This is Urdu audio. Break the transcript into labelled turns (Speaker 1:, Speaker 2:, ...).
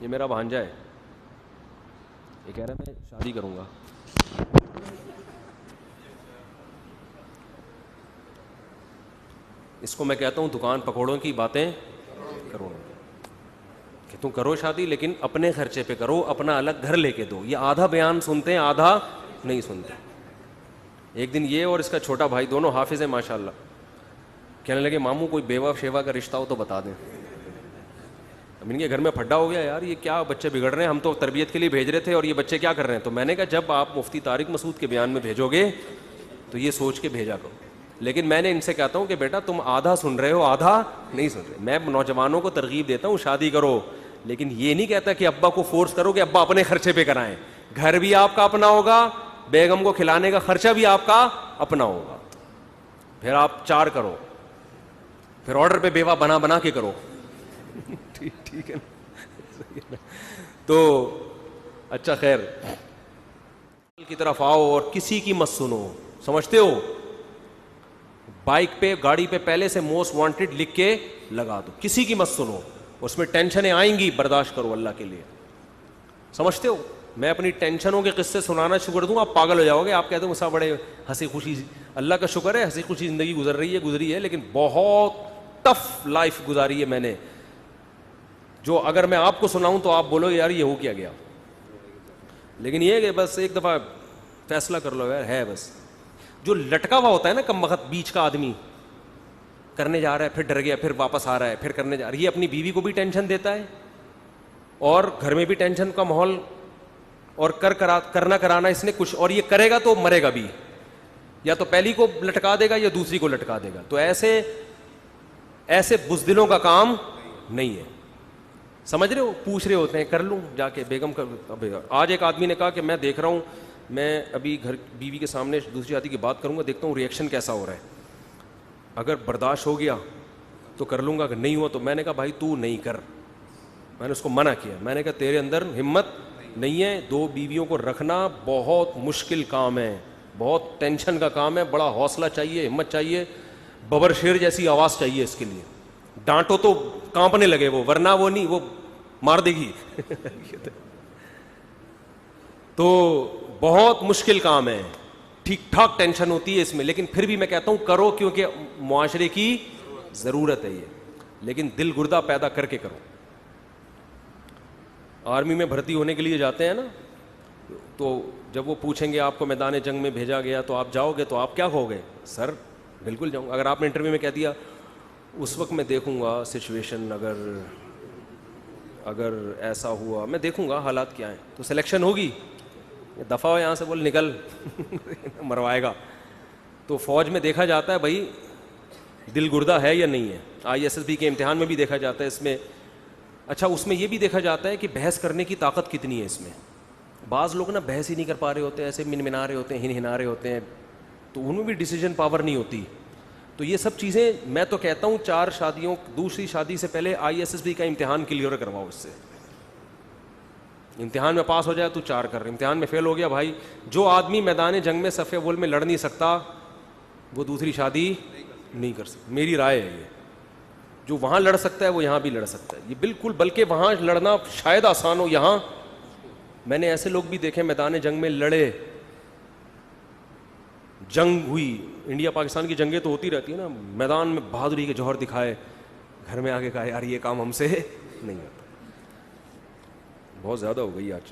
Speaker 1: میرا بھانجا ہے, یہ کہہ رہا ہے میں شادی کروں گا. اس کو میں کہتا ہوں دکان پکوڑوں کی باتیں کرو, کہ تم کرو شادی لیکن اپنے خرچے پہ کرو, اپنا الگ گھر لے کے دو. یہ آدھا بیان سنتے ہیں, آدھا نہیں سنتے. ایک دن یہ اور اس کا چھوٹا بھائی دونوں حافظ ہیں ماشاء اللہ, کہنے لگے ماموں کوئی بیوہ شیوا کا رشتہ ہو تو بتا دیں. اب ان کے گھر میں پھڈا ہو گیا, یار یہ کیا بچے بگڑ رہے ہیں, ہم تو تربیت کے لیے بھیج رہے تھے اور یہ بچے کیا کر رہے ہیں. تو میں نے کہا جب آپ مفتی طارق مسعود کے بیان میں بھیجو گے تو یہ سوچ کے بھیجا کرو. لیکن میں نے ان سے کہتا ہوں کہ بیٹا تم آدھا سن رہے ہو آدھا نہیں سن رہے. میں نوجوانوں کو ترغیب دیتا ہوں شادی کرو, لیکن یہ نہیں کہتا کہ ابا کو فورس کرو کہ ابا اپنے خرچے پہ کرائیں. گھر بھی آپ کا اپنا ہوگا, بیگم کو کھلانے کا خرچہ بھی آپ کا اپنا ہوگا. پھر آپ چار کرو, پھر آرڈر پہ بیوہ بنا بنا کے کرو. ٹھیک ہے نا. تو اچھا خیر کی طرف آؤ اور کسی کی مت سنو. سمجھتے ہو بائک پہ گاڑی پہ پہلے سے موسٹ وانٹیڈ لکھ کے لگا دو, کسی کی مت سنو. اس میں ٹینشنیں آئیں گی, برداشت کرو اللہ کے لیے. سمجھتے ہو میں اپنی ٹینشنوں کے قصے سنانا شروع کر دوں آپ پاگل ہو جاؤ گے. آپ کہتے ہو مسا بڑے ہنسی خوشی, اللہ کا شکر ہے ہنسی خوشی زندگی گزری ہے, لیکن بہت ٹف لائف گزاری ہے میں نے, جو اگر میں آپ کو سناؤں تو آپ بولو یار یہ ہو کیا گیا. لیکن یہ کہ بس ایک دفعہ فیصلہ کر لو یار, ہے بس. جو لٹکا ہوا ہوتا ہے نا کم وقت بیچ کا آدمی, کرنے جا رہا ہے پھر ڈر گیا, پھر واپس آ رہا ہے, پھر کرنے جا رہا ہے, یہ اپنی بیوی کو بھی ٹینشن دیتا ہے اور گھر میں بھی ٹینشن کا ماحول, اور کرنا کرانا اس نے کچھ, اور یہ کرے گا تو مرے گا بھی, یا تو پہلی کو لٹکا دے گا یا دوسری کو لٹکا دے گا. تو ایسے بزدلوں کا کام نہیں ہے. سمجھ رہے ہو, پوچھ رہے ہوتے ہیں کر لوں جا کے بیگم کر. آج ایک آدمی نے کہا کہ میں دیکھ رہا ہوں, میں ابھی گھر بیوی کے سامنے دوسری شادی کی بات کروں گا, دیکھتا ہوں ریئیکشن کیسا ہو رہا ہے, اگر برداشت ہو گیا تو کر لوں گا, اگر نہیں ہوا تو. میں نے کہا بھائی تو نہیں کر. میں نے اس کو منع کیا, میں نے کہا تیرے اندر ہمت نہیں ہے, دو بیویوں کو رکھنا بہت مشکل کام ہے, بہت ٹینشن کا کام ہے, بڑا حوصلہ چاہیے, ہمت چاہیے, ببر شیر جیسی آواز چاہیے اس کے لیے. ڈانٹو تو کانپنے لگے وہ, ورنہ وہ نہیں, وہ مار دے گی. تو بہت مشکل کام ہے, ٹھیک ٹھاک ٹینشن ہوتی ہے اس میں, لیکن پھر بھی میں کہتا ہوں کرو کیونکہ معاشرے کی ضرورت ہے یہ, لیکن دل گردہ پیدا کر کے کرو. آرمی میں بھرتی ہونے کے لیے جاتے ہیں نا, تو جب وہ پوچھیں گے آپ کو میدان جنگ میں بھیجا گیا تو آپ جاؤ گے, تو آپ کیا کہو گے؟ سر بالکل جاؤں گا. اگر آپ نے انٹرویو میں کہہ دیا اس وقت میں دیکھوں گا سچویشن, اگر ایسا ہوا میں دیکھوں گا حالات کیا ہیں, تو سلیکشن ہوگی. دفعہ ہو یہاں سے, بول نکل مروائے گا. تو فوج میں دیکھا جاتا ہے بھائی دل گردہ ہے یا نہیں ہے. ISSB کے امتحان میں بھی دیکھا جاتا ہے اس میں. اچھا اس میں یہ بھی دیکھا جاتا ہے کہ بحث کرنے کی طاقت کتنی ہے اس میں. بعض لوگ نا بحث ہی نہیں کر پا رہے ہوتے ہیں, ایسے منمنا رہے ہوتے ہیں, ہنا رہے ہوتے ہیں, تو ان میں بھی ڈیسیجن پاور نہیں ہوتی. تو یہ سب چیزیں میں تو کہتا ہوں 4 شادیوں, دوسری شادی سے پہلے ISSB کا امتحان کلیئر کرواؤ. اس سے امتحان میں پاس ہو جائے تو 4 کر, امتحان میں فیل ہو گیا بھائی, جو آدمی میدان جنگ میں صف اول میں لڑ نہیں سکتا وہ دوسری شادی نہیں کر سکتا. میری رائے ہے یہ, جو وہاں لڑ سکتا ہے وہ یہاں بھی لڑ سکتا ہے. یہ بالکل, بلکہ وہاں لڑنا شاید آسان ہو, یہاں میں نے ایسے لوگ بھی دیکھے میدان جنگ میں لڑے, جنگ ہوئی, انڈیا پاکستان کی جنگیں تو ہوتی رہتی ہیں نا, میدان میں بہادری کے جوہر دکھائے, گھر میں آ کے کہا یار یہ کام ہم سے نہیں ہوتا. بہت زیادہ ہو گئی آج.